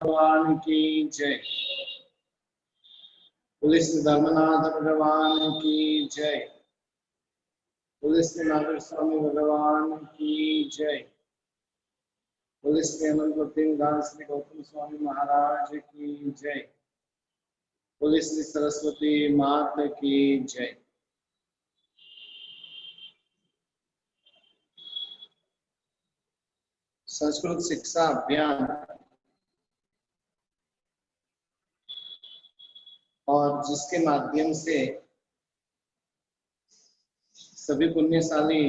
भगवान की जय। पुलिस धर्मनाथ भगवान की जय। पुलिस नागर स्वामी भगवान की जय। पुलिस अनंत दास श्री गौतम स्वामी महाराज की जय। पुलिस सरस्वती माता की जय। संस्कृत शिक्षा अभियान और जिसके माध्यम से सभी पुण्यशाली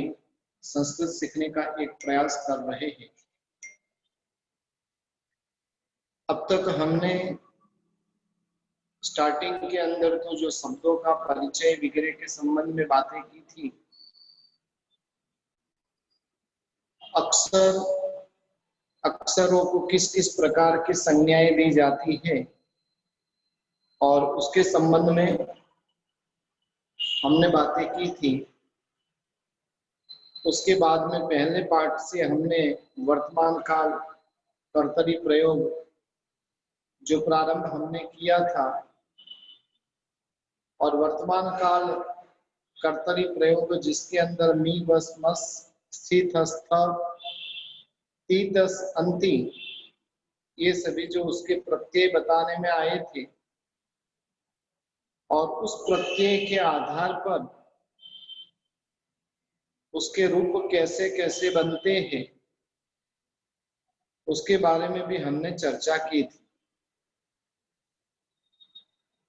संस्कृत सीखने का एक प्रयास कर रहे हैं। अब तक हमने स्टार्टिंग के अंदर तो जो शब्दों का परिचय वगैरह के संबंध में बातें की थी, अक्षरों को किस किस प्रकार की संज्ञाएं दी जाती है और उसके संबंध में हमने बातें की थी। उसके बाद में पहले पार्ट से हमने वर्तमान काल कर्तरी प्रयोग जो प्रारंभ हमने किया था और वर्तमान काल कर्तरी प्रयोग जिसके अंदर मी बस मस स्थित स्थ तीतस अंति ये सभी जो उसके प्रत्यय बताने में आए थे और उस प्रत्यय के आधार पर उसके रूप कैसे कैसे बनते हैं उसके बारे में भी हमने चर्चा की थी।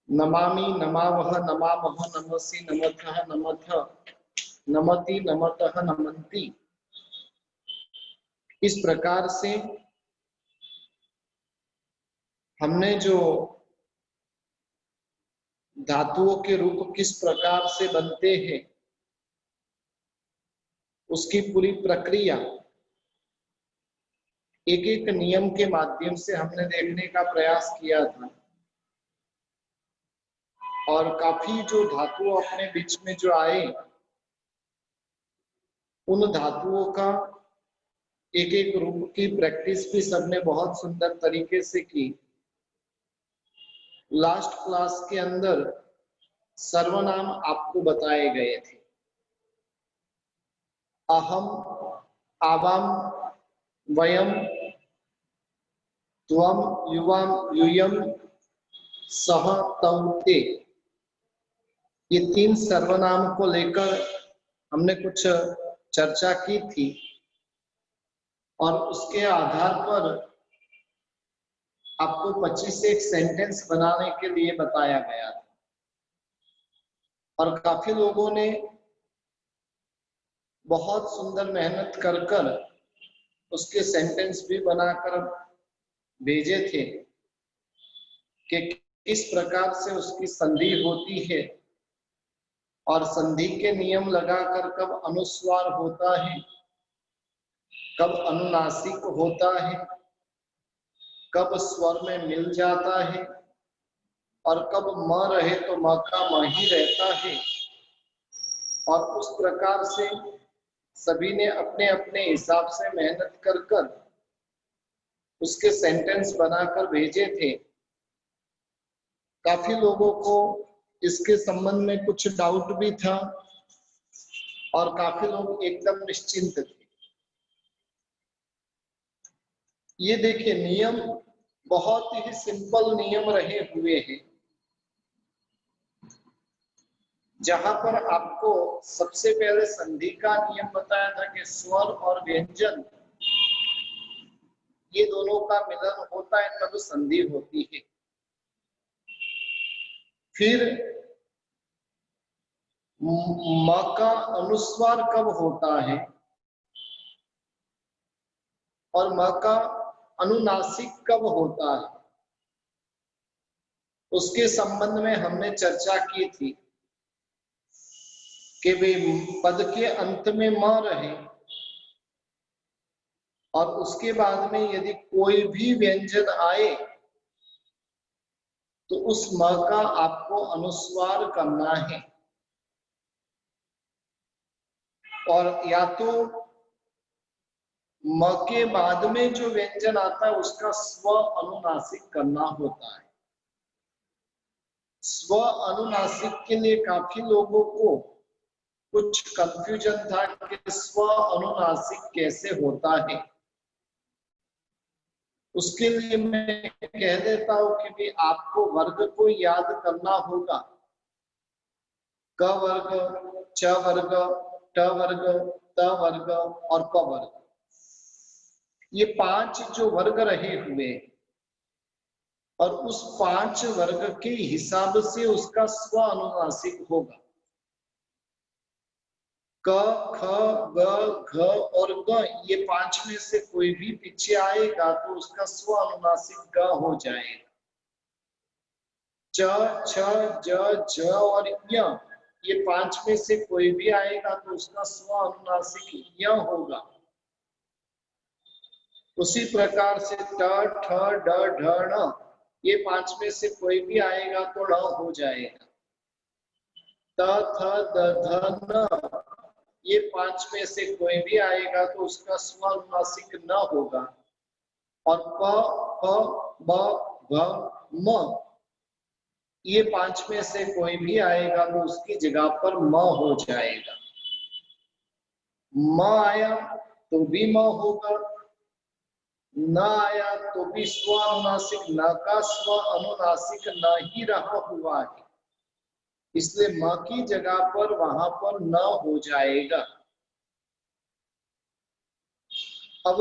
नमामि नमावह नमामह नमसि नमथः नमथ नमति नमतः नमन्ति, इस प्रकार से हमने जो धातुओं के रूप किस प्रकार से बनते हैं उसकी पूरी प्रक्रिया एक एक नियम के माध्यम से हमने देखने का प्रयास किया था और काफी जो धातु अपने बीच में जो आए उन धातुओं का एक एक रूप की प्रैक्टिस भी सबने बहुत सुंदर तरीके से की। लास्ट क्लास के अंदर सर्वनाम आपको बताए गए थे। अहम, आवाम, वयम, त्वम, युवाम, यूयम, सह, तौ, ते, ये तीन सर्वनाम को लेकर हमने कुछ चर्चा की थी और उसके आधार पर आपको 25 से एक सेंटेंस बनाने के लिए बताया गया था और काफी लोगों ने बहुत सुंदर मेहनत कर कर उसके सेंटेंस भी बनाकर भेजे थे कि किस प्रकार से उसकी संधि होती है और संधि के नियम लगाकर कब अनुस्वार होता है, कब अनुनासिक होता है, कब स्वर में मिल जाता है और कब म रहे तो म का म ही रहता है। और उस प्रकार से सभी ने अपने अपने हिसाब से मेहनत कर कर उसके सेंटेंस बनाकर भेजे थे। काफी लोगों को इसके संबंध में कुछ डाउट भी था और काफी लोग एकदम निश्चिंत थे। ये देखिए नियम बहुत ही सिंपल नियम रहे हुए हैं, जहां पर आपको सबसे पहले संधि का नियम बताया था कि स्वर और व्यंजन ये दोनों का मिलन होता है तब संधि होती है। फिर म का अनुस्वार कब होता है और म का अनुनासिक कब होता है उसके संबंध में हमने चर्चा की थी कि वे पद के अंत में म रहे और उसके बाद में यदि कोई भी व्यंजन आए तो उस म का आपको अनुस्वार करना है और या तो म के बाद में जो व्यंजन आता है उसका स्व अनुनासिक करना होता है। स्व अनुनासिक के लिए काफी लोगों को कुछ कंफ्यूजन था कि स्व अनुनासिक कैसे होता है। उसके लिए मैं कह देता हूं कि भी आपको वर्ग को याद करना होगा। क वर्ग, च वर्ग, ट वर्ग, त वर्ग और प वर्ग, ये 5 जो वर्ग रहे हुए और उस 5 वर्ग के हिसाब से उसका स्व अनुनासिक होगा। क, ख, ग, घ और ग, ये 5 में से कोई भी पीछे आएगा तो उसका स्व अनुनासिक ग हो जाएगा। च, छ, ज, झ और य, ये 5 में से कोई भी आएगा तो उसका स्व अनुनासिक य होगा। उसी प्रकार से ट, ठ, ड, ढ, ण, ये 5 में से कोई भी आएगा तो ण हो जाएगा। त, थ, द, ध, न, ये 5 में से कोई भी आएगा तो उसका स्व अनुनासिक न होगा। और प, फ, ब, भ, म, ये 5 में से कोई भी आएगा तो उसकी जगह पर म हो जाएगा। म आया तो भी म होगा, न आया तो भी स्व अनुनासिक, न का स्व अनुनासिक न ही रहा हुआ है, इसलिए म की जगह पर वहां पर न हो जाएगा। अब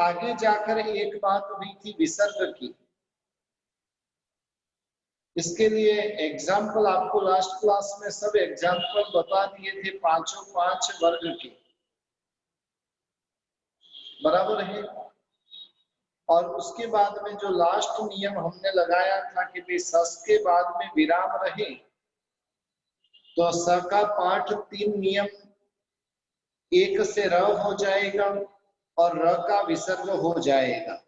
आगे जाकर एक बात हुई थी विसर्ग की। इसके लिए एग्जाम्पल आपको लास्ट क्लास में सब एग्जाम्पल बता दिए थे, 5 वर्ग के, बराबर है। और उसके बाद में जो लास्ट नियम हमने लगाया था कि भाई सस के बाद में विराम रहे तो स का पाठ 3 नियम, 1 से र हो जाएगा और र का विसर्ग हो जाएगा।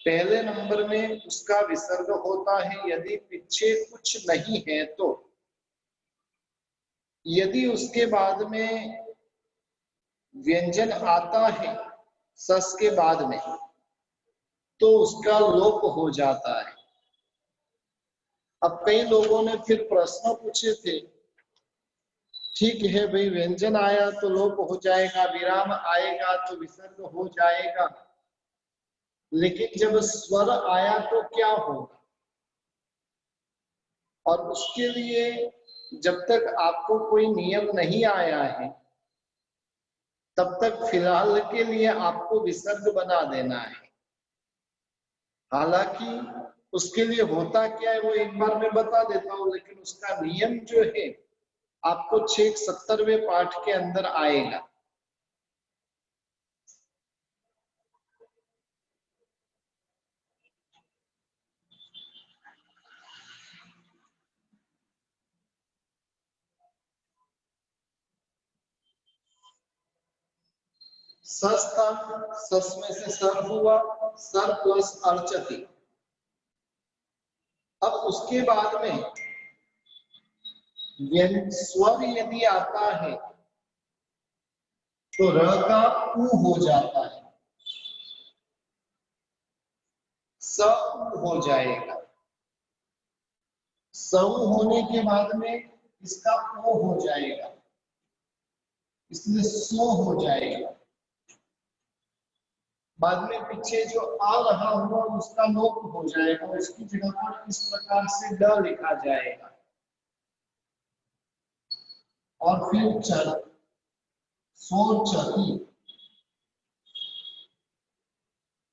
पहले नंबर में उसका विसर्ग होता है यदि पीछे कुछ नहीं है तो। यदि उसके बाद में व्यंजन आता है सस के बाद में तो उसका लोप हो जाता है। अब कई लोगों ने फिर प्रश्न पूछे थे, ठीक है भाई व्यंजन आया तो लोप हो जाएगा, विराम आएगा तो विसर्ग हो जाएगा, लेकिन जब स्वर आया तो क्या होगा? और उसके लिए जब तक आपको कोई नियम नहीं आया है तब तक फिलहाल के लिए आपको विसर्ग बना देना है। हालांकि उसके लिए होता क्या है वो एक बार मैं बता देता हूं, लेकिन उसका नियम जो है आपको 70वें पाठ के अंदर आएगा। सस था, सस में से सर हुआ, सर प्लस अर्चति। अब उसके बाद में स्वर यदि आता है तो र का उ हो जाता है, स उ हो जाएगा। स उ होने के बाद में इसका ओ हो जाएगा, इसलिए सो हो जाएगा। बाद में पीछे जो आ रहा हुआ उसका लोप हो जाएगा, उसकी जगह पर इस प्रकार से ड लिखा जाएगा और फिर चल, सो चती,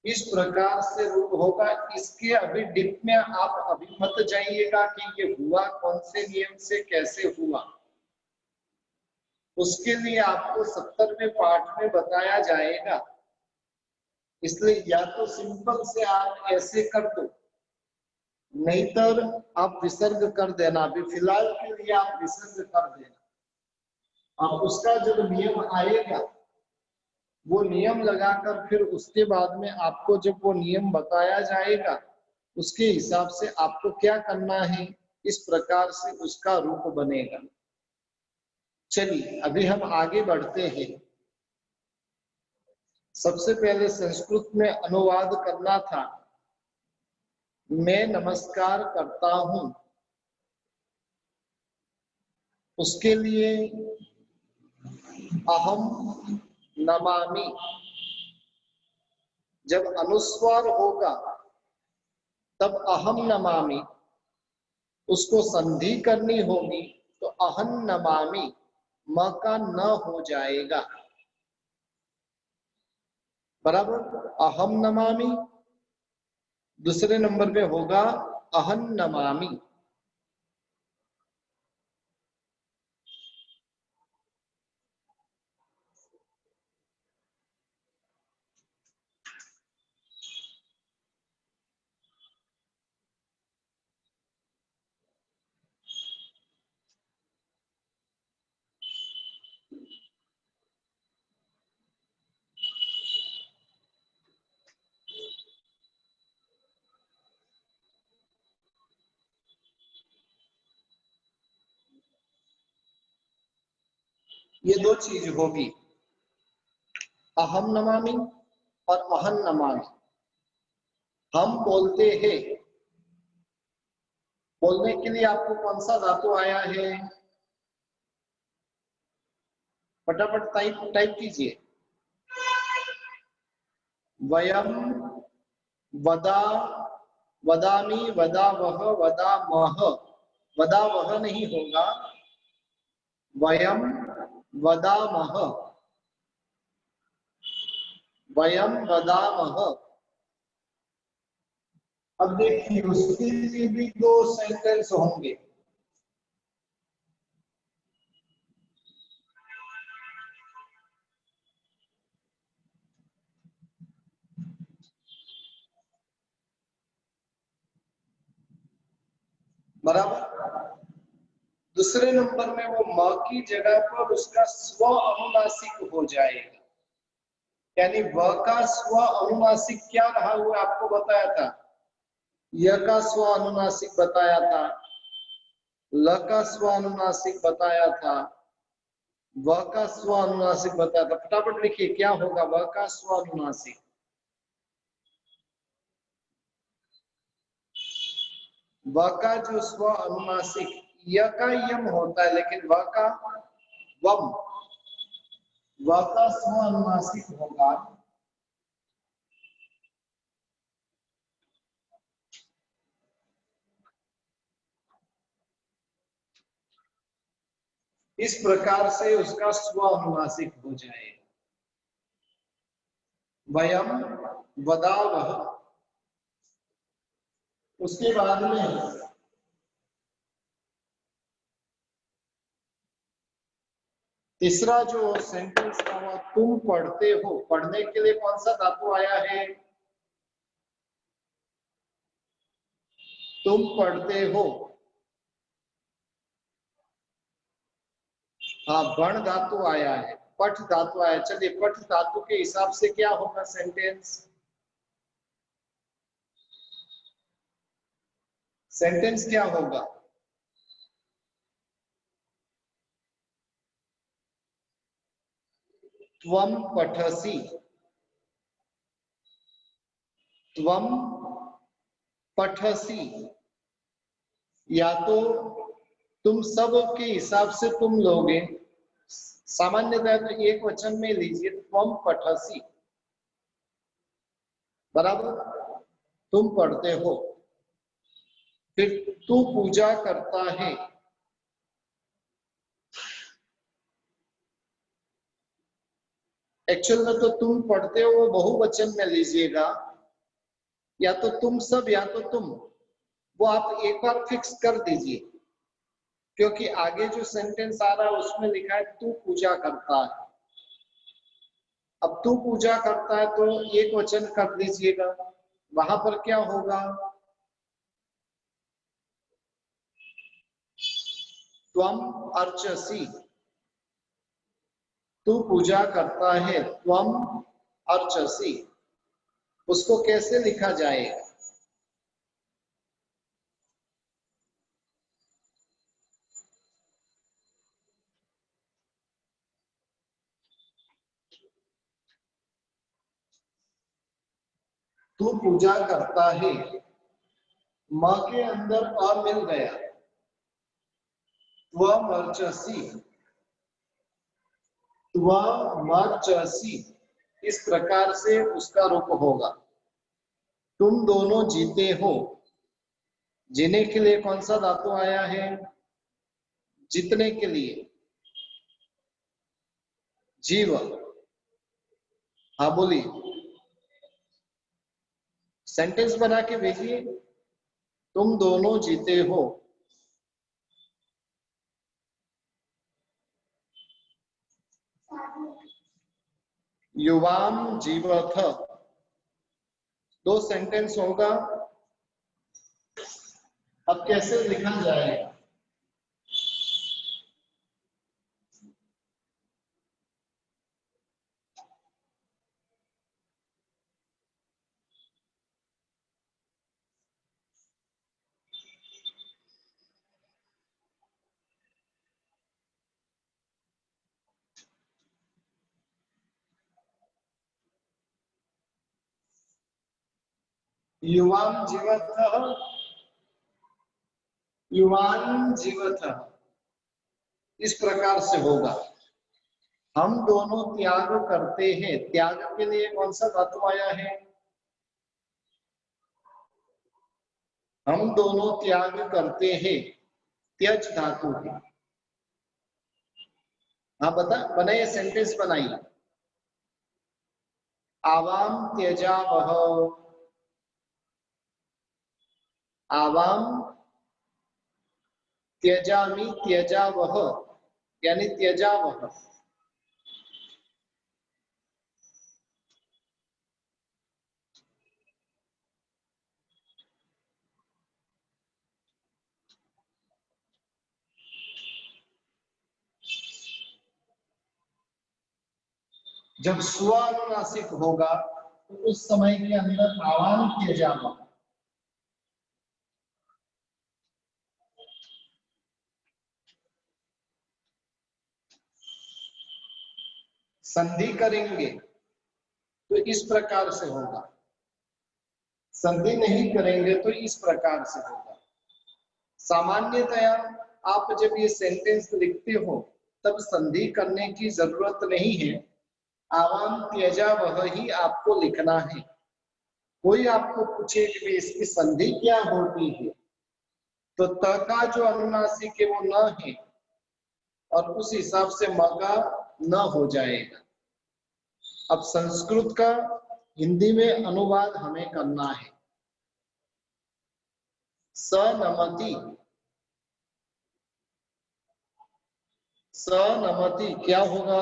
इस प्रकार से रूप होगा। इसके अभी डिप में आप अभी मत जाइएगा कि ये हुआ कौन से नियम से, कैसे हुआ। उसके लिए आपको 70वें पाठ में बताया जाएगा, इसलिए या तो सिंपल से आप ऐसे कर दो, नहीं तो आप विसर्ग कर देना। अभी फिलहाल के लिए आप विसर्ग कर देना। अब उसका जब नियम आएगा वो नियम लगाकर फिर उसके बाद में आपको जब वो नियम बताया जाएगा उसके हिसाब से आपको क्या करना है, इस प्रकार से उसका रूप बनेगा। चलिए अभी हम आगे बढ़ते हैं। सबसे पहले संस्कृत में अनुवाद करना था। मैं नमस्कार करता हूं, उसके लिए अहम नमामि। जब अनुस्वार होगा तब अहम नमामि, उसको संधि करनी होगी तो अहन नमामि, म का न हो जाएगा। बराबर, अहम नमामि, दूसरे नंबर पे होगा अहन नमामि। ये दो चीज होगी, अहम नमामि और अहन नमामि। हम बोलते हैं, बोलने के लिए आपको कौन सा धातु आया है? फटाफट टाइप टाइप कीजिए। वयम, वदा, वदामि, वदावह, वदामह। वदावह नहीं होगा, वयम वदामह, वयम वदामह। अब देखिए उसके लिए भी दो सेंटेंस होंगे। बराबर, दूसरे नंबर में वो म की जगह पर उसका स्व अनुनासिक हो जाएगा। यानी व का स्व अनुनासिक क्या रहा हुआ आपको बताया था, य का स्व अनुनासिक बताया था, ल का स्व अनुनासिक बताया था, व का स्व अनुनासिक बताया था। फटाफट लिखिए क्या होगा व का स्व अनुनासिक। व का जो स्व अनुनासिक, य का यम होता है लेकिन व का वम, व का स्व अनुनासिक होगा इस प्रकार से उसका स्व अनुनासिक हो जाए। वयम वदावह। उसके बाद में तीसरा जो सेंटेंस था वो तुम पढ़ते हो। पढ़ने के लिए कौन सा धातु आया है? तुम पढ़ते हो। हाँ, बण धातु आया है, पठ धातु आया। चलिए पठ धातु के हिसाब से क्या होगा सेंटेंस? सेंटेंस क्या होगा? त्वम पठसि, त्वम पठसि। या तो तुम सब के हिसाब से तुम लोगे, सामान्यतः तो एक वचन में लीजिए त्वम पठसि। बराबर, तुम पढ़ते हो। फिर तू पूजा करता है। एक्चुअल में तो तुम पढ़ते हो वो बहुवचन में लीजिएगा, या तो तुम सब या तो तुम, वो आप एक बार फिक्स कर दीजिए। क्योंकि आगे जो सेंटेंस आ रहा है उसमें लिखा है तू पूजा करता है। अब तू पूजा करता है तो एक वचन कर दीजिएगा। वहां पर क्या होगा? त्वम अर्चसी। तू पूजा करता है, त्वम अर्चसी। उसको कैसे लिखा जाएगा? तू पूजा करता है, म के अंदर अ मिल गया, त्वमर्चसि, त्वमर्चसि, इस प्रकार से उसका रूप होगा। तुम दोनों जीते हो, जीने के लिए कौन सा धातु आया है? जीतने के लिए जीव। हाँ बोलिए, सेंटेंस बना के भेजिए। तुम दोनों जीते हो, युवाम जीवथ, दो सेंटेंस होगा। अब कैसे लिखा जाएगा? युवाम जीवथ, युवान जीवथ, इस प्रकार से होगा। हम दोनों त्याग करते हैं, त्याग के लिए कौन सा धातु आया है? हम दोनों त्याग करते हैं, त्यज धातु है। हाँ बनाइए, सेंटेंस बनाइए। आवाम त्यजावह, आवाम त्यजामि त्यजावह, यानी त्यजावह। जब स्वानुनासिक होगा तो उस समय के अंदर आवाम त्यजावह, संधि करेंगे तो इस प्रकार से होगा, संधि नहीं करेंगे तो इस प्रकार से होगा। सामान्यतया आप जब ये सेंटेंस लिखते हो तब संधि करने की जरूरत नहीं है, आवाम त्यजा वह ही आपको लिखना है। कोई आपको पूछे कि इसकी संधि क्या होती है, तो त का जो अनुनासिक है वो न है, और उस हिसाब से म का न हो जाएगा। अब संस्कृत का हिंदी में अनुवाद हमें करना है। सनमति, सनमति क्या होगा?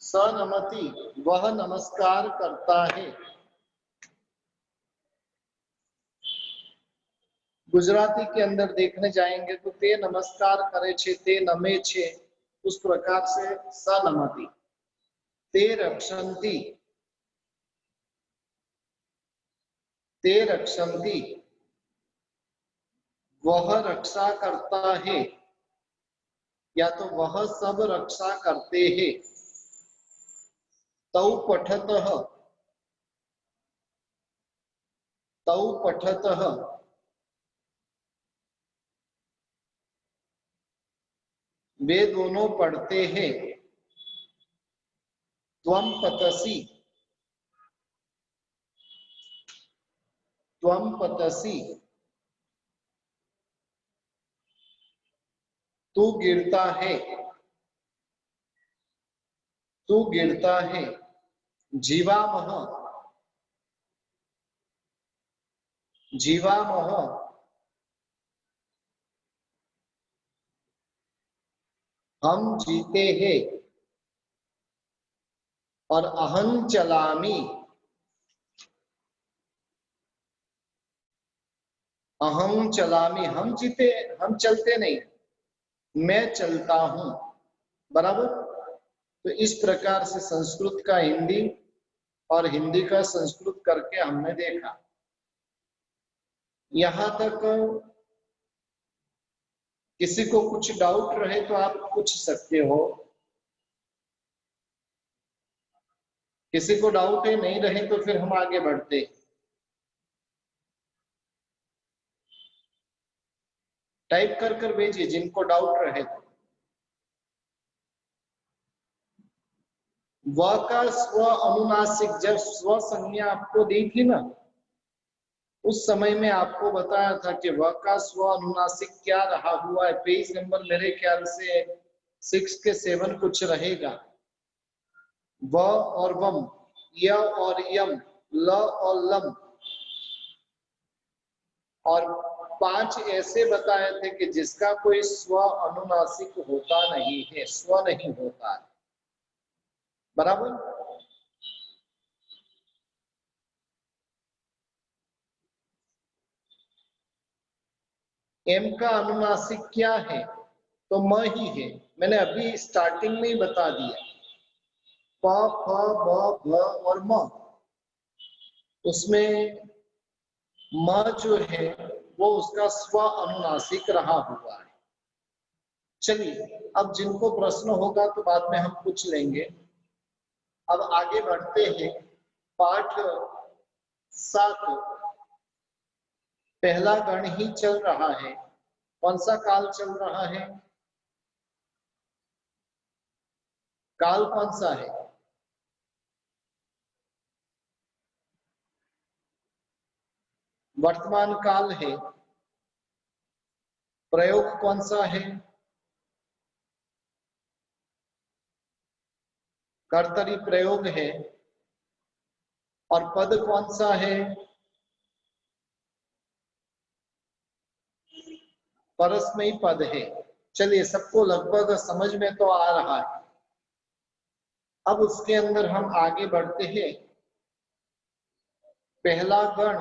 सनमति, वह नमस्कार करता है। गुजराती के अंदर देखने जाएंगे तो ते नमस्कार करे छे, ते नमे छे, उस प्रकार से सनमति। ते रक्षन्ति, ते रक्षन्ति, वह रक्षा करता है, या तो वह सब रक्षा करते हैं। तौ पठतः, तौ पठतः, वे दोनों पढ़ते हैं। त्वम पतसि, त्वम पतसि, तू गिरता है, तू गिरता है। जीवामह, जीवामह, हम जीते हैं। और अहं चलामी, अहं चलामी, हम जीते, हम चलते नहीं, मैं चलता हूं। बराबर। तो इस प्रकार से संस्कृत का हिंदी और हिंदी का संस्कृत करके हमने देखा। यहां तक किसी को कुछ डाउट रहे तो आप पूछ सकते हो, किसी को डाउट है नहीं रहे तो फिर हम आगे बढ़ते हैं। टाइप कर कर भेजिए जिनको डाउट रहे तो। व का स्व अनुनासिक, जब स्व संज्ञा आपको दी थी ना, उस समय में आपको बताया था कि व का स्व अनुनासिक क्या रहा हुआ है। पेज नंबर मेरे ख्याल से 6 के 7 कुछ रहेगा। व और वम, य और यम, ल और लम, और 5 ऐसे बताए थे कि जिसका कोई स्व अनुनासिक होता नहीं है, स्व नहीं होता है। बराबर। एम का अनुनासिक क्या है? तो म ही है। मैंने अभी स्टार्टिंग में ही बता दिया। प, फ, ब, भ और म, उसमें म जो है वो उसका स्व अनुनासिक रहा हुआ है। चलिए, अब जिनको प्रश्न होगा तो बाद में हम पूछ लेंगे। अब आगे बढ़ते हैं। पाठ 7, पहला गण ही चल रहा है। कौन सा काल चल रहा है? काल कौन सा है? वर्तमान काल है। प्रयोग कौन सा है? कर्तरी प्रयोग है। और पद कौन सा है? परस्मयी पद है। चलिए, सबको लगभग समझ में तो आ रहा है। अब उसके अंदर हम आगे बढ़ते हैं। पहला गण,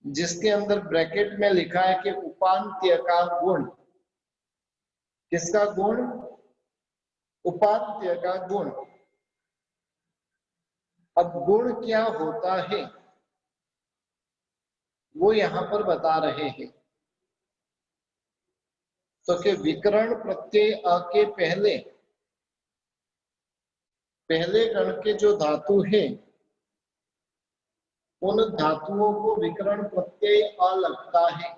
जिसके अंदर ब्रैकेट में लिखा है कि उपांत्य का गुण। किसका गुण? उपांत्य का गुण। अब गुण क्या होता है वो यहां पर बता रहे हैं। तो कि विकर्ण प्रत्यय अ के पहले गण के जो धातु है, उन धातुओं को विकर्ण प्रत्यय अ लगता है।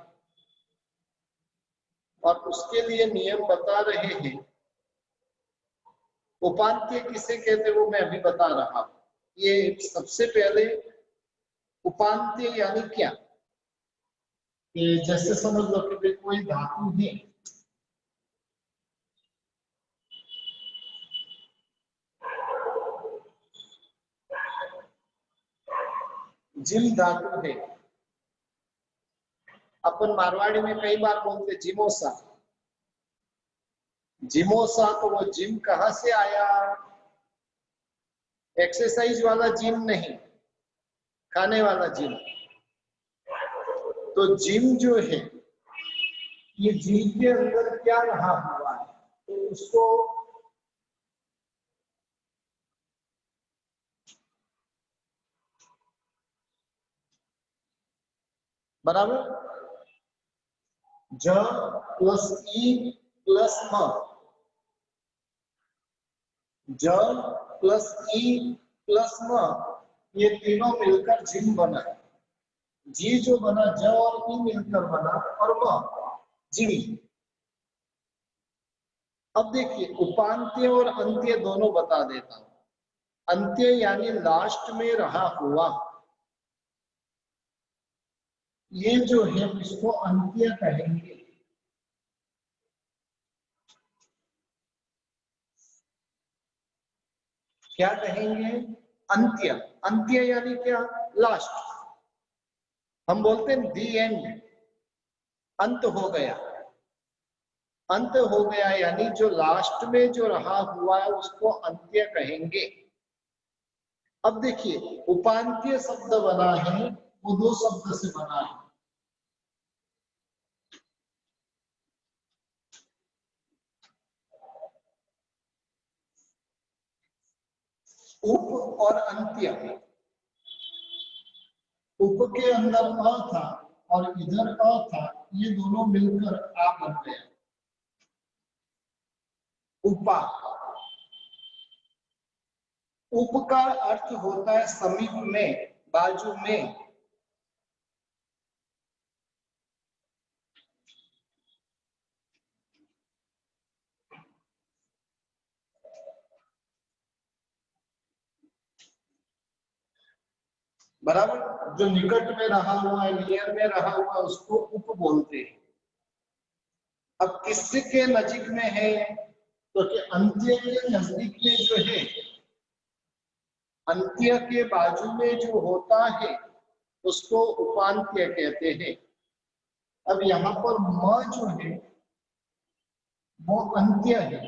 और उसके लिए नियम बता रहे हैं। उपांत्य किसे कहते वो मैं अभी बता रहा हूं। ये सबसे पहले उपांत्य यानी क्या, कि जैसे समझ लो कि कोई धातु है, जिम धातु है। अपन मारवाड़ी में कई बार बोलते जिमोसा। जिमोसा, तो वो जिम कहां से आया? एक्सरसाइज वाला जिम नहीं, खाने वाला जिम। तो जिम जो है, ये जिम के अंदर क्या रहा हुआ है, तो उसको बराबर ज प्लस ई प्लस म, ज प्लस ई प्लस म, ये तीनों मिलकर जिम बना। जी जो बना, ज और ई मिलकर बना, और म जिम। अब देखिए, उपांत्य और अंत्य दोनों बता देता हूं। अंत्य यानी लास्ट में रहा हुआ, ये जो है इसको अंत्य कहेंगे। क्या कहेंगे? अंत्य। अंत्य यानी क्या? लास्ट। हम बोलते हैं दी एंड, अंत हो गया। अंत हो गया यानी जो लास्ट में जो रहा हुआ है उसको अंत्य कहेंगे। अब देखिए, उपांत्य शब्द बना है, वो दो शब्द से बना है। उप और अंत्य। उप के अंदर अ था और इधर अ था, ये दोनों मिलकर आ बन गया उपा। उप का अर्थ होता है समीप में, बाजू में। बराबर, जो निकट में रहा हुआ है, नियर में रहा हुआ, उसको उप बोलते हैं। अब किसके नजीक में है, तो कि अंत्य के नजदीक में जो है, अंत्य के बाजू में जो होता है उसको उपांत्य कहते हैं। अब यहाँ पर म जो है वो अंत्य है।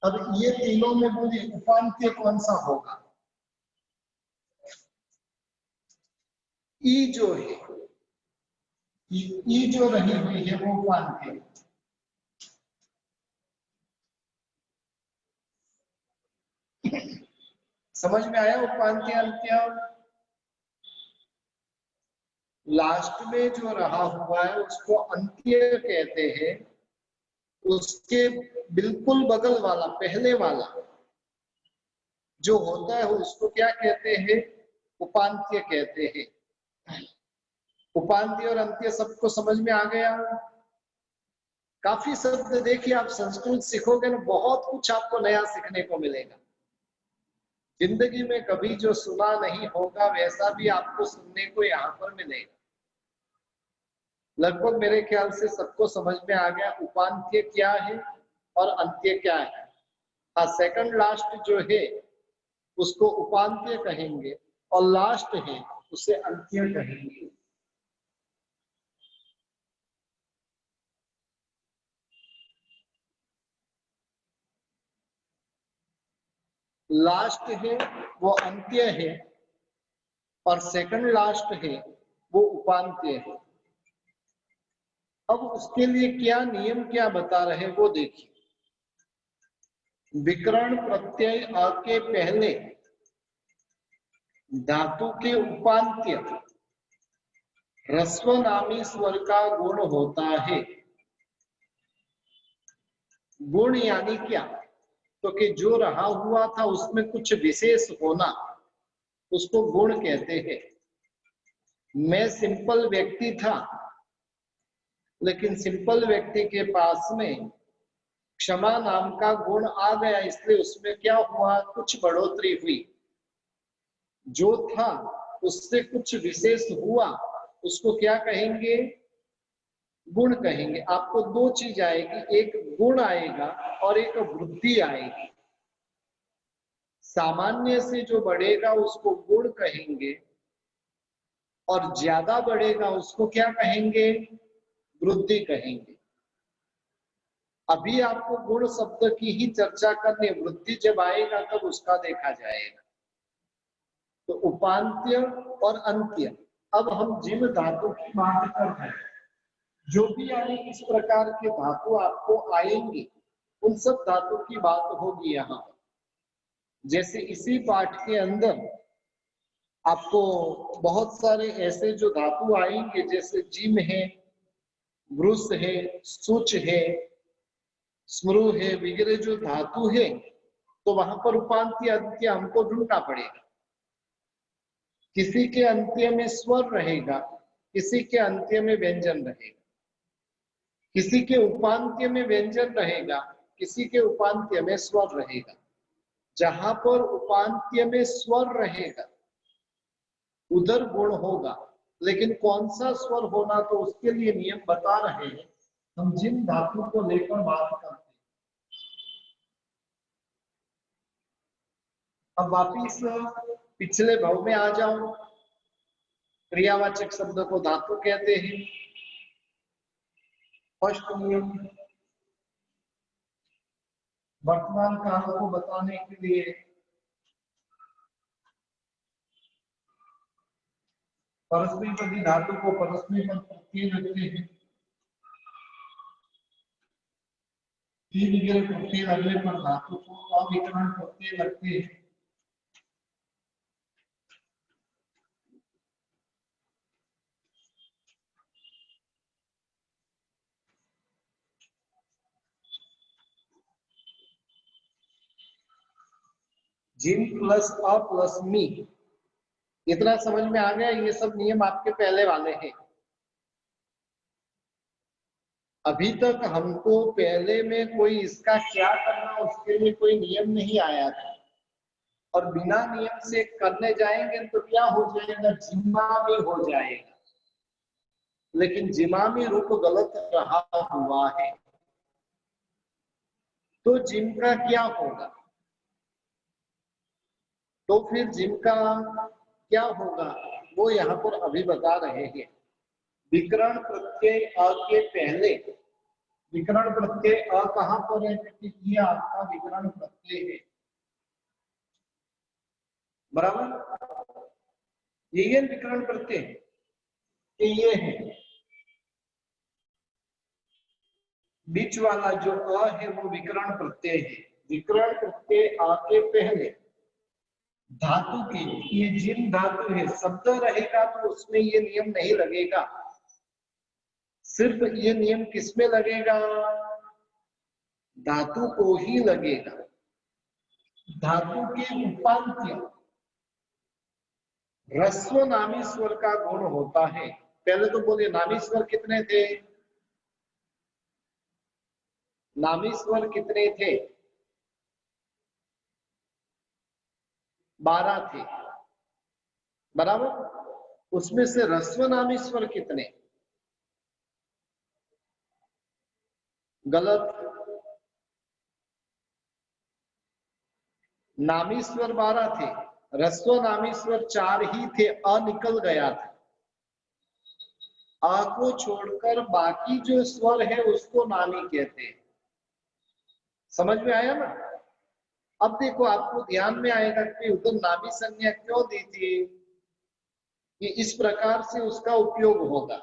अब ये तीनों में बोलिए उपांत्य कौन सा होगा? ई जो है, ई जो रही हुई है वो उपांत्य है। समझ में आया उपांत्य अंत्य? लास्ट में जो रहा हुआ है उसको अंत्य कहते हैं। उसके बिल्कुल बगल वाला, पहले वाला जो होता है उसको क्या कहते हैं? उपांत्य कहते हैं। उपांत्य और अंत्य सबको समझ में आ गया? काफी शब्द देखिए, आप संस्कृत सीखोगे ना, बहुत कुछ आपको नया सीखने को मिलेगा। जिंदगी में कभी जो सुना नहीं होगा वैसा भी आपको सुनने को यहाँ पर मिलेगा। लगभग मेरे ख्याल से सबको समझ में आ गया उपांत्य क्या है और अंत्य क्या है। हाँ, सेकंड लास्ट जो है उसको उपांत्य कहेंगे और लास्ट है उसे अंत्य कहेंगे। लास्ट है वो अंत्य है और सेकंड लास्ट है वो उपांत्य है। अब उसके लिए क्या नियम क्या बता रहे वो देखिए। विकर्ण प्रत्यय अ के पहले धातु के उपांत्य ह्रस्व नामी स्वर का गुण होता है। गुण यानी क्या, तो कि जो रहा हुआ था उसमें कुछ विशेष होना, उसको गुण कहते हैं। मैं सिंपल व्यक्ति था, लेकिन सिंपल व्यक्ति के पास में क्षमा नाम का गुण आ गया, इसलिए उसमें क्या हुआ, कुछ बढ़ोतरी हुई। जो था उससे कुछ विशेष हुआ, उसको क्या कहेंगे? गुण कहेंगे। आपको दो चीज आएगी, एक गुण आएगा और एक वृद्धि आएगी। सामान्य से जो बढ़ेगा उसको गुण कहेंगे और ज्यादा बढ़ेगा उसको क्या कहेंगे? वृद्धि कहेंगे। अभी आपको गुण शब्द की ही चर्चा करनी, वृद्धि जब आएगा तब उसका देखा जाएगा। तो उपांत्य और अंत्य। अब हम जिन धातु की बात कर रहे हैं, जो भी यानी इस प्रकार के धातु आपको आएंगे उन सब धातु की बात होगी यहाँ। जैसे इसी पाठ के अंदर आपको बहुत सारे ऐसे जो धातु आएंगे, जैसे जिम है, ब्रुस है, सुच है, स्मृ है, वगैरह जो धातु है, तो वहां पर उपांत्य अंत्य हमको ढूंढना पड़ेगा। किसी के अंत्य में स्वर रहेगा, किसी के अंत्य में व्यंजन रहेगा, किसी के उपांत्य में व्यंजन रहेगा, किसी के उपांत्य में स्वर रहेगा। जहां पर उपांत्य में स्वर रहेगा उधर गुण होगा, लेकिन कौन सा स्वर होना, तो उसके लिए नियम बता रहे हैं। हम जिन धातु को लेकर बात करते हैं। अब वापिस पिछले भाव में आ जाओ। क्रियावाचक शब्द को धातु कहते हैं। फर्स्ट नियम, वर्तमान काल को बताने के लिए परस्मैपदी धातु को परस्मै पद प्रत्यय लगते हैं। वगैरह प्रत्यय लगने पर धातु को अविकरण प्रत्यय लगते हैं। जिम प्लस अ प्लस मी, इतना समझ में आ गया। ये सब नियम आपके पहले वाले हैं। अभी तक हमको पहले में कोई इसका क्या करना उसके लिए कोई नियम नहीं आया था, और बिना नियम से करने जाएंगे तो क्या हो जाएगा, जिम्मामी हो जाएगा। लेकिन जिमामी रूप गलत रहा हुआ है, तो जिम का क्या होगा? तो फिर जिम का क्या होगा वो यहाँ पर अभी बता रहे हैं। विकरण प्रत्यय अ के पहले, विकरण प्रत्यय अ कहां पर है? ये आपका विकरण प्रत्यय है, बराबर। ये विकरण प्रत्यय ये है, बीच वाला जो अ है वो विकरण प्रत्यय है। विकरण प्रत्यय अ के पहले धातु के, ये जिन धातु है, शब्द रहेगा तो उसमें ये नियम नहीं लगेगा। सिर्फ ये नियम किसमें लगेगा? धातु को ही लगेगा। धातु के उपांत्य ह्रस्व नामी स्वर का गुण होता है। पहले तो बोलिए नामी स्वर कितने थे? नामी स्वर कितने थे? 12 थे, बराबर। उसमें से ह्रस्व नामी स्वर कितने? गलत। नामी स्वर 12 थे, ह्रस्व नामी स्वर 4 ही थे। अ निकल गया था। आ को छोड़कर बाकी जो स्वर है उसको नामी कहते हैं। समझ में आया ना? अब देखो आपको ध्यान में आएगा कि उधर नामी संज्ञा क्यों दी थी, कि इस प्रकार से उसका उपयोग होगा।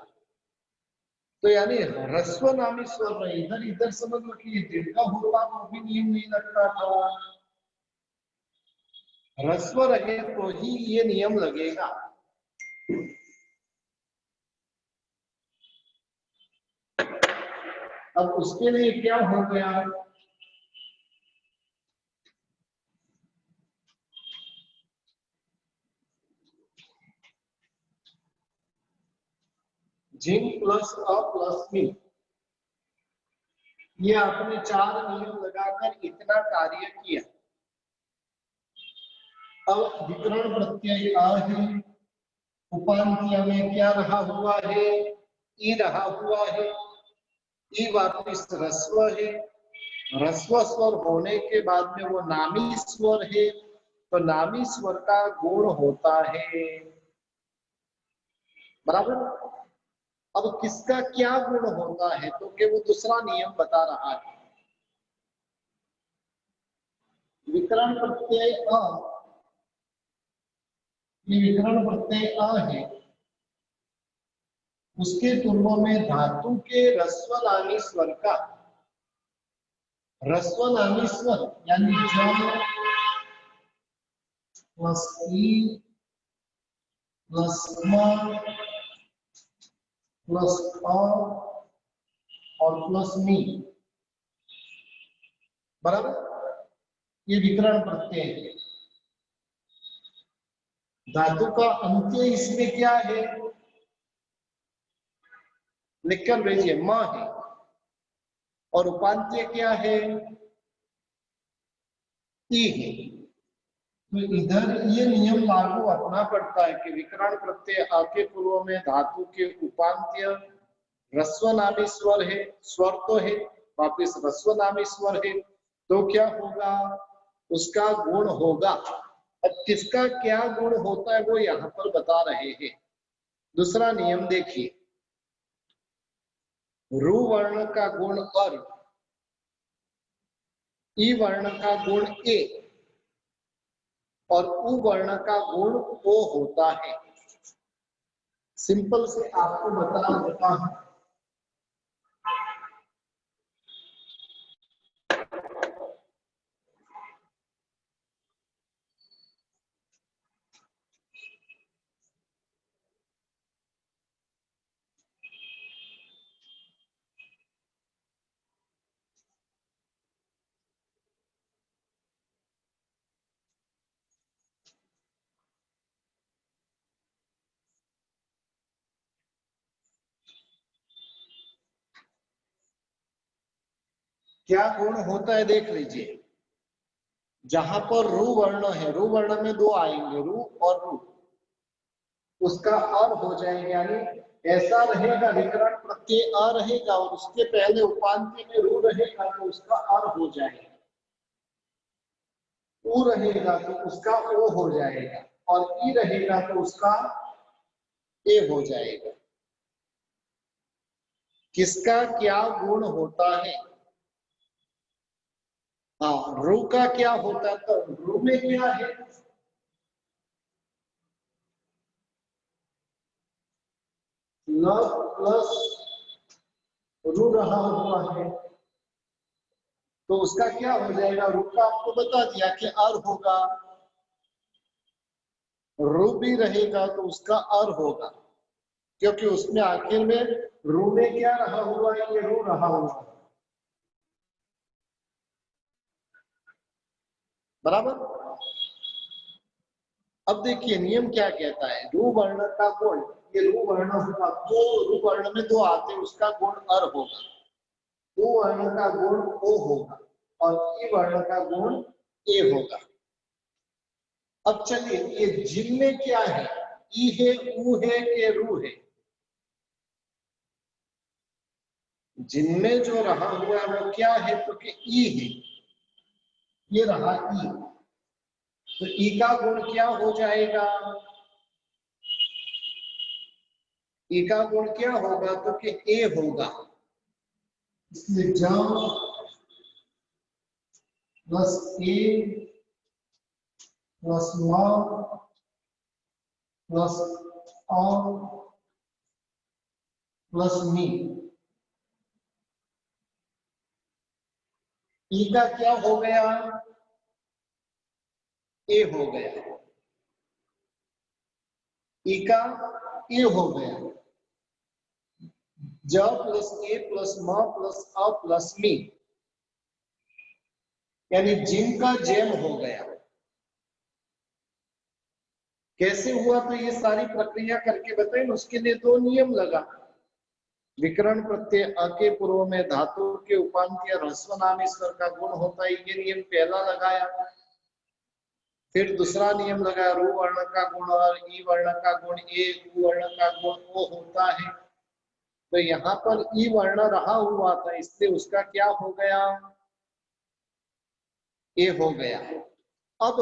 तो यानी ह्रस्व नामी स्वर नहीं, इधर इधर समझ लो कि दीर्घ होता तो भी नियम नहीं लगता था। ह्रस्व रहे तो ही ये नियम लगेगा। अब उसके लिए क्या हो गया? जिम प्लस अ प्लस मी, ये आपने 4 नियम लगाकर इतना कार्य किया। अब विकरण प्रत्यय आ है, उपांत्य में क्या रहा हुआ है? ई रहा हुआ है। ई वापिस ह्रस्व है। ह्रस्व स्वर होने के बाद में वो नामी स्वर है, तो नामी स्वर का गुण होता है, बराबर। अब किसका क्या गुण होता है? तो कि वो दूसरा नियम बता रहा है। विकरण प्रत्यय अ, ये विकरण प्रत्यय अ है, उसके पूर्व में धातु के ह्रस्व नामी स्वर का, ह्रस्व नामी स्वर यानी ज प्लस ई प्लस म प्लस अ और प्लस मी, बराबर। ये विकरण प्रत्यय है। धातु का अंत्य इसमें क्या है? लिखकर भेजिए, म है। और उपांत्य क्या है? ई है। तो इधर ये नियम लागू अपना पड़ता है कि विकरण प्रत्यय आके पूर्व में धातु के उपांत्य ह्रस्व नामी स्वर है, स्वर तो है, वापिस ह्रस्व नामी स्वर है, तो क्या होगा? उसका गुण होगा। अब किसका क्या गुण होता है वो यहाँ पर बता रहे हैं। दूसरा नियम देखिए, रु वर्ण का गुण और ई वर्ण का गुण ए और उ वर्ण का गुण ओ होता है। सिंपल से आपको बता देता हूं। क्या गुण होता है देख लीजिए। जहां पर रू वर्ण है, रू वर्ण में दो आएंगे, रू और रू, उसका अर हो जाएगा, यानी ऐसा रहेगा विकरण प्रत्यय अ रहेगा और उसके पहले उपांत्य में रू रहेगा तो उसका अर हो जाएगा, ऊ रहेगा तो उसका ओ हो जाएगा और ई रहेगा तो उसका ए हो जाएगा। किसका क्या गुण होता है? हाँ, रू का क्या होता है? तो रू में क्या है? ल प्लस रू रहा हुआ है तो उसका क्या हो जाएगा? रू का आपको बता दिया कि अर होगा, रू भी रहेगा तो उसका अर होगा, क्योंकि उसमें आखिर में रू में क्या रहा हुआ है? ये रू रहा हुआ है, बराबर। अब देखिए नियम क्या कहता है, रू वर्ण का गुण, ये रू वर्ण हुआ तो रू वर्ण में दो आते हैं, उसका गुण अर होगा, ऊ वर्ण का गुण ओ होगा और ई वर्ण का गुण ए होगा। अब चलिए ये जिन में क्या है? ई है, ऊ है कि रू है? जिनमें जो रहा हुआ है वो क्या है? तो कि ई है, ये रहा ई, तो ई का गुण क्या हो जाएगा? ई का गुण क्या होगा? तो कि ए होगा, इसलिए जब प्लस ए प्लस म प्लस अ प्लस मी, ई का क्या हो गया? ए हो गया, ई का ए हो गया। ज प्लस ए प्लस म प्लस अ प्लस मी, यानी जिन का जैम हो गया। कैसे हुआ? तो ये सारी प्रक्रिया करके बताए, उसके लिए दो नियम लगा। विकरण प्रत्यय अ के पूर्व में धातु के उपांत्य ह्रस्व नामी स्वर का गुण होता है, ये नियम पहला लगाया। फिर दूसरा नियम लगाया, रू वर्ण का गुण और ई वर्ण का गुण ए, ऊ वर्ण का गुण ओ होता है। तो यहाँ पर ई वर्ण रहा हुआ था, इसलिए उसका क्या हो गया? ए हो गया। अब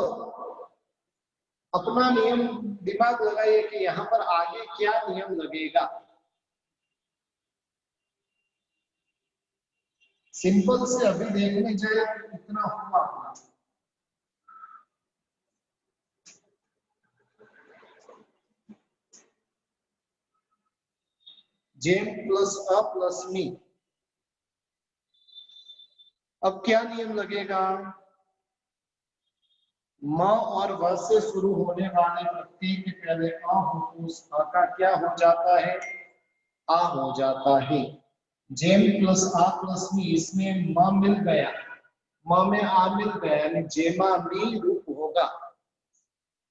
अपना नियम दिमाग लगाइए कि यहाँ पर आगे क्या नियम लगेगा। सिंपल से अभी देखने जाए तो इतना हुआ अपना, जेम प्लस अ प्लस मी। अब क्या नियम लगेगा? म और व से शुरू होने वाले प्रत्यय के पहले अ हो तो उस अ का क्या हो जाता है? आ हो जाता है। जेम प्लस आ प्लस मी, इसमें म मिल गया, म में आ मिल गया, यानी जेमा मी रूप होगा।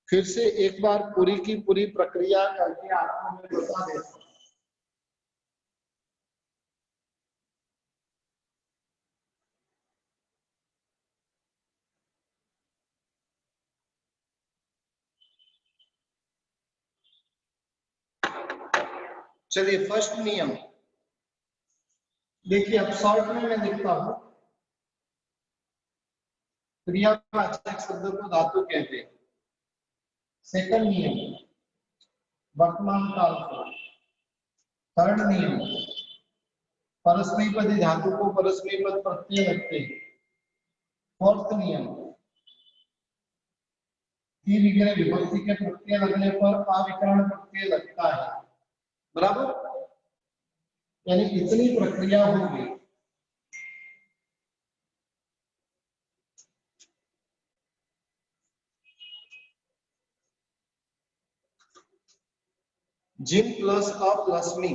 फिर से एक बार पूरी की पूरी प्रक्रिया करके आपको मैं बता देता हूं। चलिए फर्स्ट नियम देखिए, अब शॉर्ट में मैं लिखता हूं, क्रियावाचक शब्द को धातु कहते हैं। सेकंड नियम वर्तमान काल को। थर्ड नियम परस्मैपदी धातु को परस्मैपद प्रत्यय लगते हैं। फोर्थ नियम विग्रह विभक्ति के प्रत्यय लगने पर अविकरण प्रत्यय लगता है, बराबर। यानी इतनी प्रक्रिया होगी। जिन प्लस अ प्लस मी।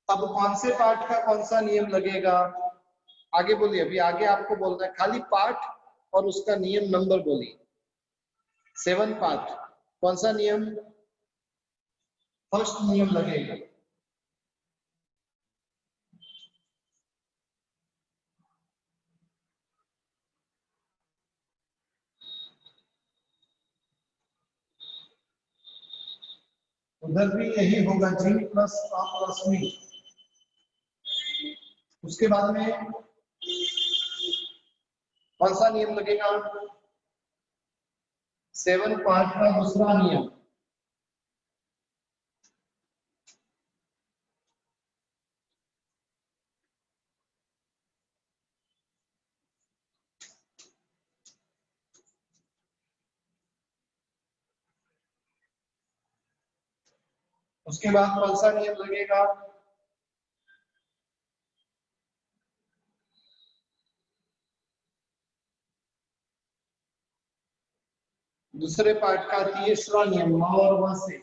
अब कौन से पार्ट का कौन सा नियम लगेगा? आगे बोलिए, अभी आगे आपको बोलना है, खाली पार्ट और उसका नियम नंबर बोलिए। 7 पार्ट, कौन सा नियम? फर्स्ट नियम लगेगा। उधर भी यही होगा, जी प्लस आ प्लस मी। उसके बाद में कौन सा नियम लगेगा? 7 पार्ट का दूसरा नियम। उसके बाद कौन सा नियम लगेगा? दूसरे पार्ट का तीसरा नियम, म और व से।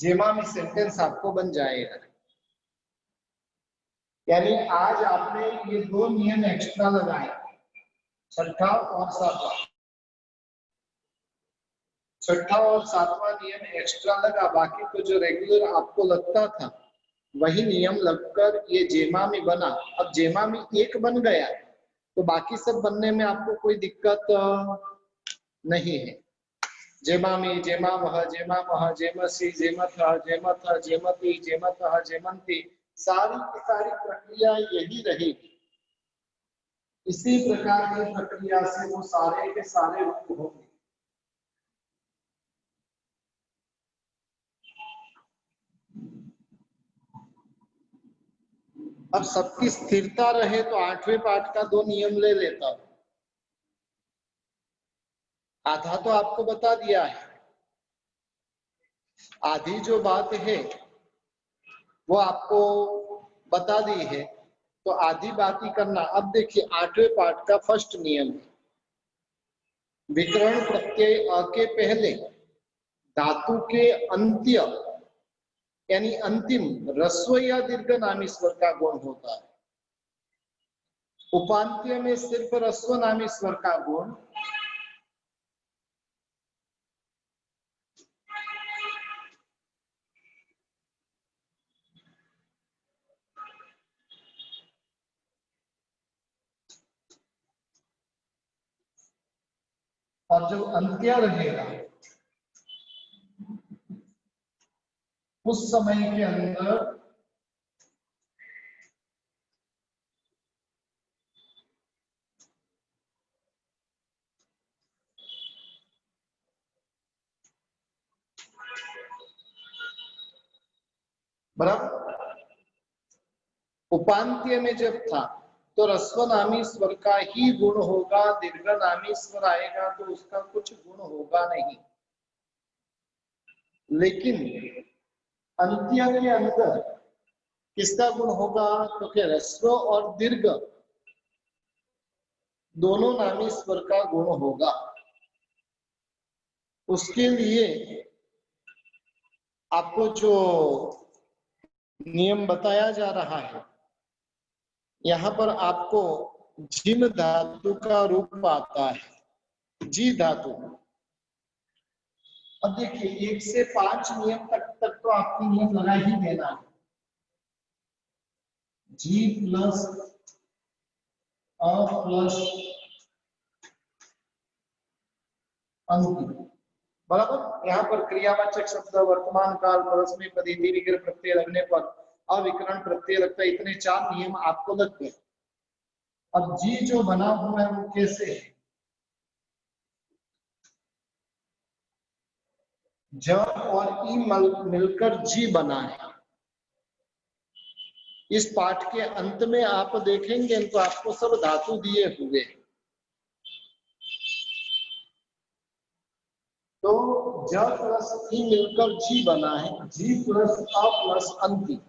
जेमा में सेंटेंस आपको बन जाएगा। यानी आज आपने ये 2 नियम एक्स्ट्रा लगाए, छठा और सातवां। छठा और सातवां नियम एक्स्ट्रा लगा, बाकी तो जो रेगुलर आपको लगता था वही नियम लगकर ये जेमा में बना। अब जेमा में एक बन गया तो बाकी सब बनने में आपको कोई दिक्कत नहीं है। जेमा में, जेमा वह, जेमा वह, जेमसी, जेमथ, जेमथ, जेमती, जेमत, जेमंती, सारी की सारी प्रक्रिया यही रहेगी। इसी प्रकार की प्रक्रिया से वो सारे के सारे रूप होंगे। अब सबकी स्थिरता रहे तो 8वें पाठ का 2 नियम ले लेता हूं। आधा तो आपको बता दिया है, आधी जो बात है वो आपको बता दी है, तो आधी बात ही करना। अब देखिए 8वें पाठ का फर्स्ट नियम है, विकर्ण प्रत्यय अ के पहले धातु के अंत्य यानी अंतिम ह्रस्व या दीर्घ नामी स्वर का गुण होता है। उपांत्य में सिर्फ ह्रस्व नामी स्वर का गुण, और जब अंत्य रहेगा उस समय के अंदर बराबर। उपांत्य में जब था तो ह्रस्व नामी स्वर का ही गुण होगा, दीर्घ नामी स्वर आएगा तो उसका कुछ गुण होगा नहीं। लेकिन अंत्य के अंदर किसका गुण होगा? तो क्या ह्रस्व और दीर्घ दोनों नामी स्वर का गुण होगा। उसके लिए आपको जो नियम बताया जा रहा है, यहाँ पर आपको जिम धातु का रूप आता है, जी धातु। अब देखिए 1 से 5 नियम तक तो आपको नियम लगा ही देना है। जी प्लस अ प्लस अंतिम, बराबर। यहाँ पर क्रियावाचक शब्द, वर्तमान काल, परस्मैपदी, दीर्घ प्रत्यय लगने पर अविकरण प्रत्यय लगता है। इतने 4 नियम आपको लग गए। अब जी जो बना हुआ है वो कैसे है? ज और ई मिलकर जी बना है। इस पाठ के अंत में आप देखेंगे तो आपको सब धातु दिए हुए, तो ज प्लस ई मिलकर जी बना है, जी प्लस अ प्लस अंतिम।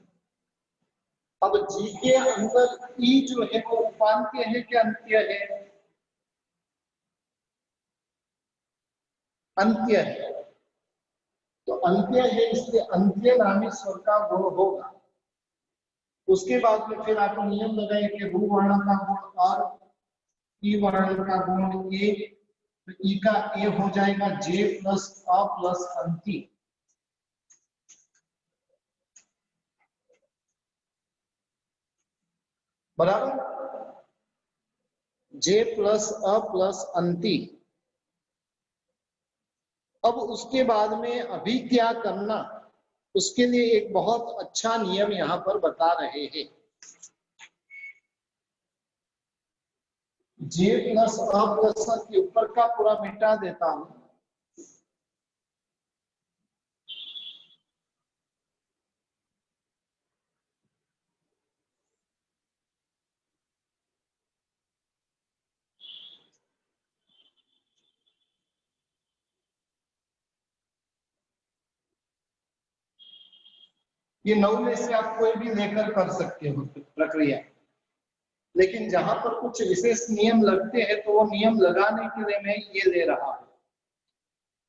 अब जी के अंदर ई जो है वो उपांत्य है कि अंत्य है? अंत्य है। तो अंत्य है इसलिए अंत्य नामी स्वर का गुण होगा। उसके बाद में फिर आप नियम लगाए कि रू वर्ण का गुण और ई वर्ण का गुण ए, तो ई का ए हो जाएगा जे प्लस अ प्लस अंति। बराबर, जे प्लस अ प्लस अंति। अब उसके बाद में अभी क्या करना, उसके लिए एक बहुत अच्छा नियम यहाँ पर बता रहे हैं। जे प्लस अ प्लस के ऊपर का पूरा मिटा देता हूं। ये 9 में से आप कोई भी लेकर कर सकते हो प्रक्रिया, लेकिन जहां पर कुछ विशेष नियम लगते हैं तो वो नियम लगाने के लिए मैं ये ले रहा हूं।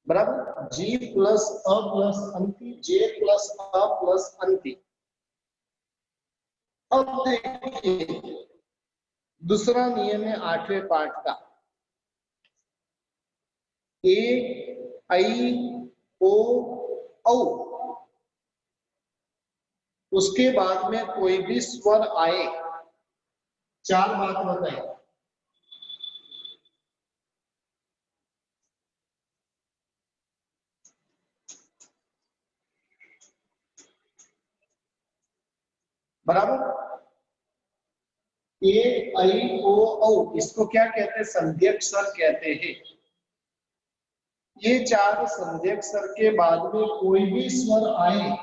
बराबर, जी प्लस अ प्लस अंति, जे प्लस अ प्लस अंति। अब देखिए दूसरा नियम है 8वें पाठ का, ए आई ओ औ। उसके बाद में कोई भी स्वर आए, 4 बात बताए। बराबर, ए आई ओ औ, इसको क्या कहते हैं, संध्यक स्वर कहते हैं। ये 4 संध्यक स्वर के बाद में कोई भी स्वर आए,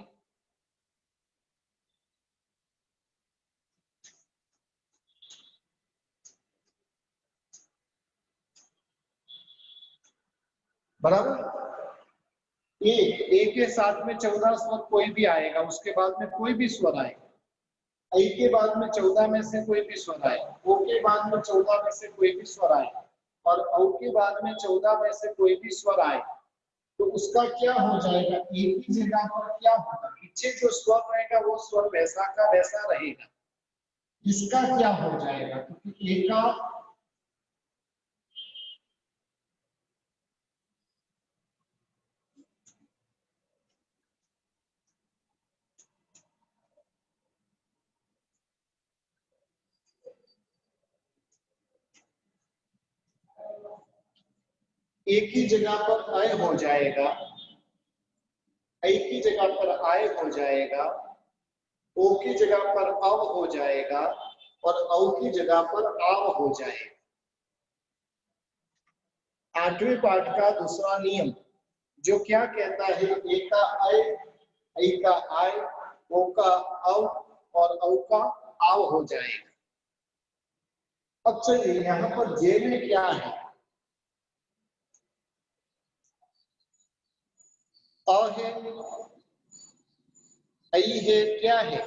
बराबर, ए के साथ में 14 स्वर कोई भी आएगा, उसके बाद में कोई भी स्वर आएगा। आई के बाद में 14 में से कोई भी स्वर आए, ओ के बाद में 14 में से कोई भी स्वर आए, और औ के बाद में 14 में से कोई भी स्वर आए, तो उसका क्या हो जाएगा, एक ही जगह पर क्या होगा, पीछे जो स्वर रहेगा वो स्वर वैसा का वैसा रहेगा। इसका क्या हो जाएगा, क्योंकि एक का एक ही जगह पर अय हो जाएगा, आई की जगह पर आय हो जाएगा, ओ की जगह पर अव हो जाएगा, और औ की जगह पर आव हो जाएगा। 8वें पाठ का दूसरा नियम जो क्या कहता है, ए का अय, आई का आय, ओ का अव और औ का आव हो जाएगा। अब चलिए यहाँ पर जे में क्या है, अ है, आई है, क्या है,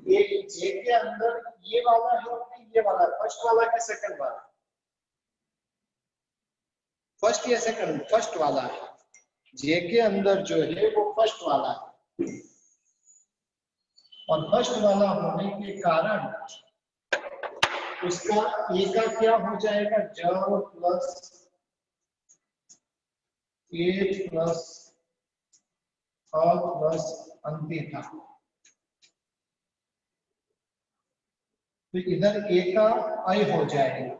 ये जे के अंदर ये वाला है, ये वाला फर्स्ट वाला कि सेकंड वाला, फर्स्ट या सेकंड, फर्स्ट वाला है। जे के अंदर जो है वो फर्स्ट वाला है, और फर्स्ट वाला होने के कारण उसका ए का क्या हो जाएगा, ज प्लस ए प्लस अ प्लस अंति था। तो इधर ए का अय हो जाएगा,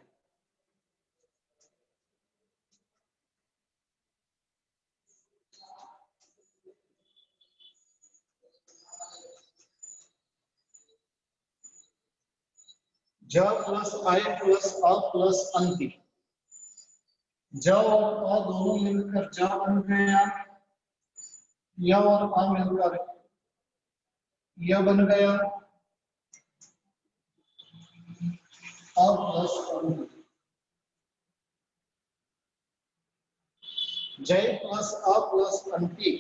ज प्लस आय प्लस अ प्लस अंति। ज और अ दोनों मिलकर ज बन गया, य और अ मिलकर य बन गया, अ प्लस अंति। जय प्लस अ प्लस अंति।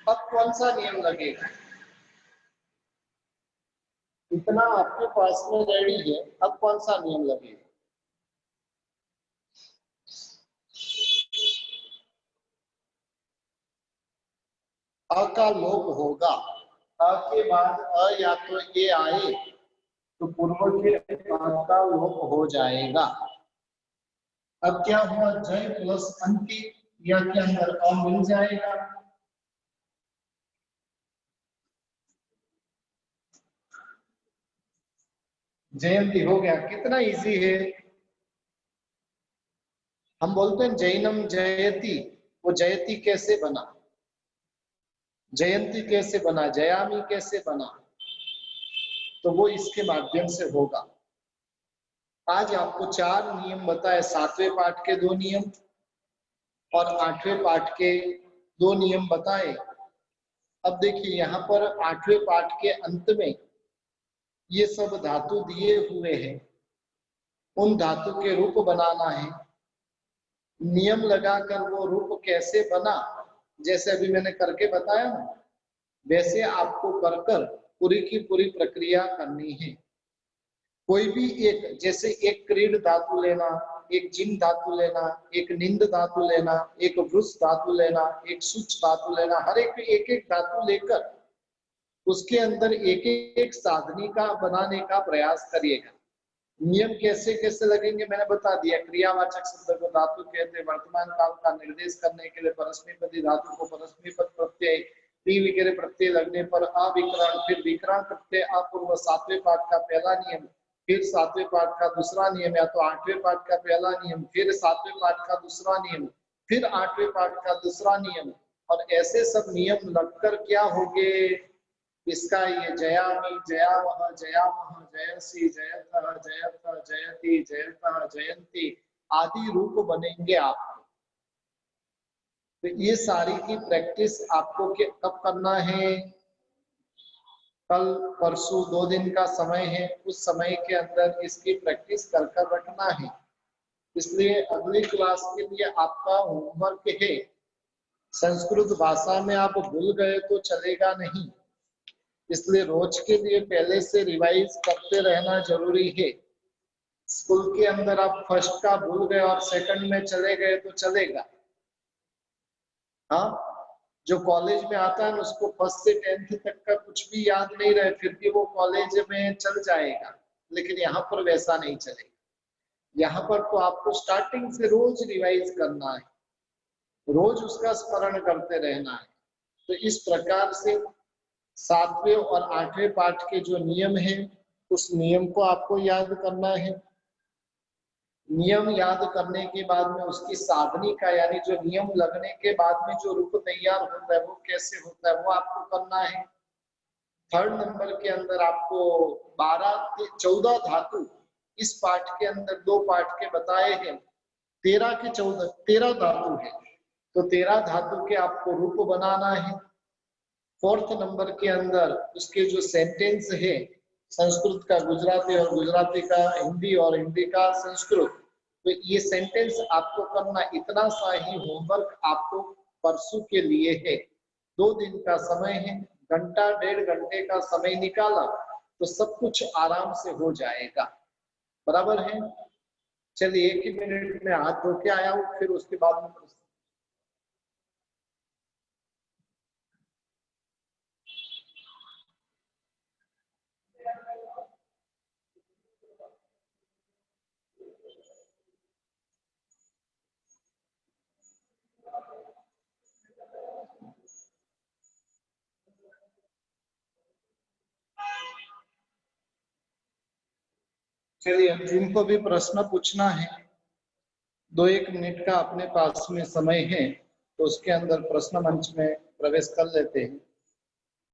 अब कौन सा नियम लगेगा, इतना आपके पास में रेडी है, अब कौन सा नियम लगेगा। अ का लोप होगा, अ के बाद अ या तो ए आए तो पूर्व के बाद का लोप हो जाएगा। अब क्या हुआ, जय प्लस अंति या के अंदर अ मिल जाएगा। जयंती हो गया, कितना इजी है। हम बोलते हैं जैनम जयति, वो जयति कैसे बना, जयंती कैसे बना, जयामी कैसे बना, तो वो इसके माध्यम से होगा। आज आपको 4 नियम बताए, 7वें पाठ के 2 नियम और 8वें पाठ के 2 नियम बताए। अब देखिए यहाँ पर 8वें पाठ के अंत में ये सब धातु दिए हुए हैं, उन धातु के रूप बनाना है। नियम लगाकर वो रूप कैसे बना, जैसे अभी मैंने करके बताया ना, वैसे आपको कर कर पूरी की पूरी प्रक्रिया करनी है। कोई भी एक, जैसे एक क्रीड धातु लेना, एक जिन धातु लेना, एक निंद धातु लेना, एक वृष धातु लेना, एक सुच धातु लेना, हर एक धातु लेकर उसके अंदर एक एक साधनी का बनाने का प्रयास करिएगा। नियम कैसे कैसे लगेंगे मैंने बता दिया। क्रियावाचक शब्द को धातु कहते हैं। वर्तमान काल का निर्देश करने के लिए परस्मैपदी धातु को परस्मैपद प्रत्यय, टी वगैरह प्रत्यय लगने पर अविकरण, फिर विकरण प्रत्यय अपूर्व। 7वें पाठ का पहला नियम, फिर 7वें पाठ का दूसरा नियम, या तो 8वें पाठ का पहला नियम, फिर 7वें पाठ का दूसरा नियम, फिर 8वें पाठ का दूसरा नियम, और ऐसे सब नियम लगकर क्या होंगे, इसका ये जयामी, जयावह, जयामह, जयसी, जयतः, जयथ, जयति, जयतः, जयंती आदि रूप बनेंगे आपको। तो ये सारी की प्रैक्टिस आपको कब करना है, कल परसों 2 दिन का समय है, उस समय के अंदर इसकी प्रैक्टिस कर कर रखना है। इसलिए अगली क्लास के लिए आपका होमवर्क है, संस्कृत भाषा में आप भूल गए तो चलेगा नहीं, इसलिए रोज के लिए पहले से रिवाइज करते रहना जरूरी है। स्कूल के अंदर आप फर्स्ट का भूल गए और सेकंड में चले गए तो चलेगा, हाँ। जो कॉलेज में आता है उसको फर्स्ट से 10th तक का कुछ भी याद नहीं रहे, फिर भी वो कॉलेज में चल जाएगा, लेकिन यहाँ पर वैसा नहीं चलेगा। यहाँ पर तो आपको स्टार्टिंग से रोज रिवाइज करना है, रोज उसका स्मरण करते रहना है। तो इस प्रकार से 7वें और 8वें पाठ के जो नियम है, उस नियम को आपको याद करना है। नियम याद करने के बाद में उसकी साधनी का, यानी जो नियम लगने के बाद में जो रूप तैयार होता है वो कैसे होता है वो आपको करना है। 3rd नंबर के अंदर आपको 14 धातु इस पाठ के अंदर 2 पाठ के बताए हैं, 13 के 13 धातु है, तो 13 धातु के आपको रूप बनाना है। 4th नंबर के अंदर उसके जो सेंटेंस है, संस्कृत का गुजराती और गुजराती का हिंदी और हिंदी का संस्कृत, तो ये सेंटेंस आपको करना। इतना सा ही होमवर्क आपको परसों के लिए है। 2 दिन का समय है, घंटा 1.5 घंटे का समय निकाला तो सब कुछ आराम से हो जाएगा, बराबर है। चलिए 1 ही मिनट में हाथ धो के आया हूँ, फिर उसके बाद में चलिए जिनको भी प्रश्न पूछना है 2-1 मिनट का अपने पास में समय है तो उसके अंदर प्रश्न मंच में प्रवेश कर लेते हैं।